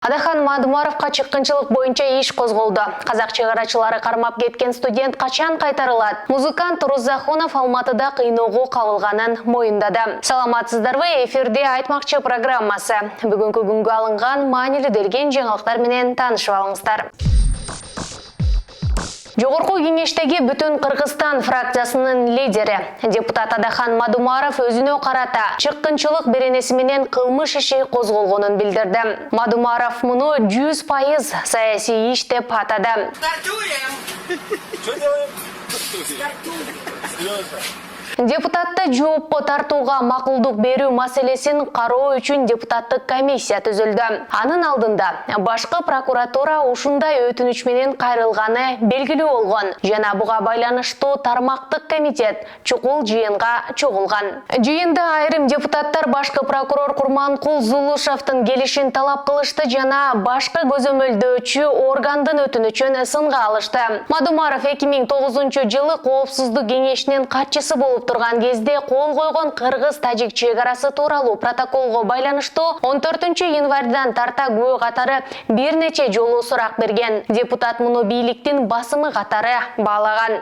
Адахан Мадумаровқа чыққынчылық бойынша иш қозғалды. Қазақ чегәрачылары қармап кеткен студент қачан қайтарылады? Музыкант Рузахонов Алматыда қиынауға қабылғанын мойындады. Саламатсыздар, эфирде айтмақчы программасы. Бүгінгі күнге алынған маңызды делген жаңалықтар менен танышып алыңыздар. Жогорку кеңештеги бүтүн Кыргызстан фракциясынын лидери депутат Адахан Мадумаров өзүнө карата чыккынчылык беренеси менен кылмыш иши козголгонун билдирди. Мадумаров муну 100% саясий иш деп атады. Депутатты жоопко тартууга макулдук берүү маселесин кароо үчүн депутаттык комиссия түзүлдү. Анын алдында башкы прокуратура ушундай өтүнүч менен кайрылганы белгилүү болгон жана буга байланыштуу тармактык комитет чукул жыйынга чогулган. Жыйында айрым депутаттар башкы прокурор Курманкул Зулушевдин келишин талап кылышты жана башкы көзөмөлдөөчү органдын өтүнүчүн сынга алышты. Мадумаров 2009-жылы Коопсуздук кеңешинин катчысы болуп турган кезде кол койгон Кыргыз-Тажик чек-арасы тууралуу протоколго байланыштуу 14 январдан тарта күбө катары бир нече жолу сурак берген. Депутат муну бийликтин басымы катары баалаган.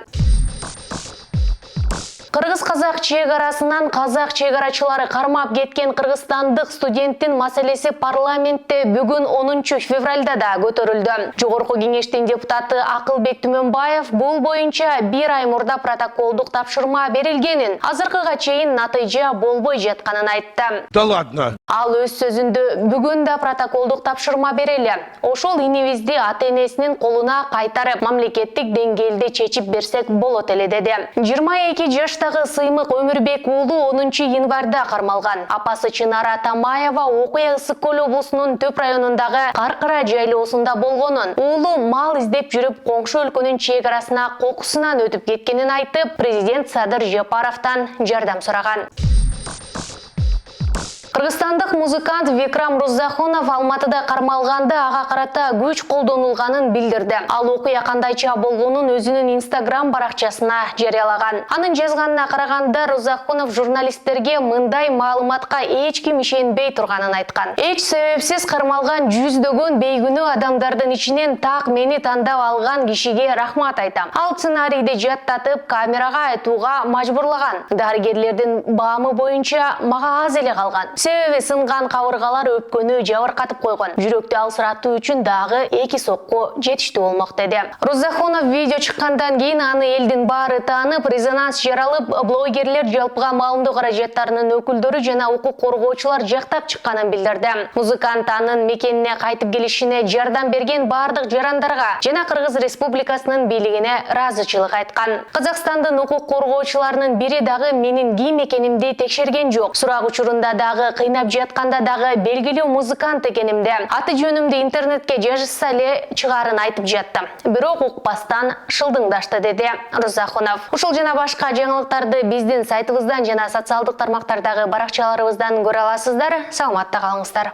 Кыргыз-казак чек-арасынан казак чек-арачылары кармап кеткен кыргызстандык студенттин маселеси парламентте бүгүн 10 февралда да көтөрүлдү. Жогорку кеңештин депутаты Акылбек Түмөнбаев бул боюнча бир ай мурда протоколдук тапшырма берилгенин, азыркыга чейин натыйжа болбой жатканын айтты. Да ладно. Ал өз сөзүндө бүгүн да протоколдук тапшырма берели. Ошол инибизди ата-энесинин колуна кайтарып, мамлекеттик деңгээлде чечип берсек болот эле деди. 22 жаштагы Сыймык Өмүрбек уулу 10 январда кармалган. Апасы Чынара Тамаева окуя Ысык Көл облусунун Төп районундагы Каркыра жайлоосунда болгонун, уулу мал издеп жүрүп коңшу өлкөнүн чек-арасына кокусунан өтүп кеткенин айтып, президент Садыр Жапаровдон жардам сураган. Кыргызстандык музыкант Викрам Рузахонов Алматыда кармалганда ага карата күч колдонулганын билдирди. Ал окуя кандайча болгонун өзүнүн Instagram баракчасына жарыялаган. Анын жазганына караганда Рузахонов журналисттерге мындай маалыматка эч ким ишенбей турганын айткан. Эч себепсиз кармалган жүздөгөн бейгүнөө адамдардын ичинен так мени тандап алган кишиге рахмат айтам. Ал сценарийди жаттатып камерага айтууга мажбурлаган. Дарыгерлердин баамы боюнча мага аз эле калган. Себеби сынган кабыргалар өпкөнү жабыркатып койгон. Жүрөктү алсыратуу үчүн дагы 2 сокко жетиштүү болмок деди. Рузахонов видео чыккандан кийин аны элдин баары таанып, резонанс жаралып, блогерлер, жалпыга маалымдоо каражаттарынын өкүлдөрү жана укук коргоочулар жактап чыкканын билдирди. Музыкант анын мекенине кайтып келишине жардам берген бардык жарандарга жана Кыргыз Республикасынын бийлигине ыраазычылык айткан. Казакстандын укук коргоочуларынын бири дагы менин ким экенимди текшерген жок. Сурак учурунда дагы кыйнап жатканда дагы белгилүү музыкант экенимди, аты жөнүмдү интернетке жазышса эле чыгарын айтып жаттым. Бирок укпастан шылдыңдашты деди Рузахонов. Ушул жана башка жаңылыктарды биздин сайтыбыздан жана социалдык тармактардагы баракчаларыбыздан көрө аласыздар. Саламатта калыңыздар.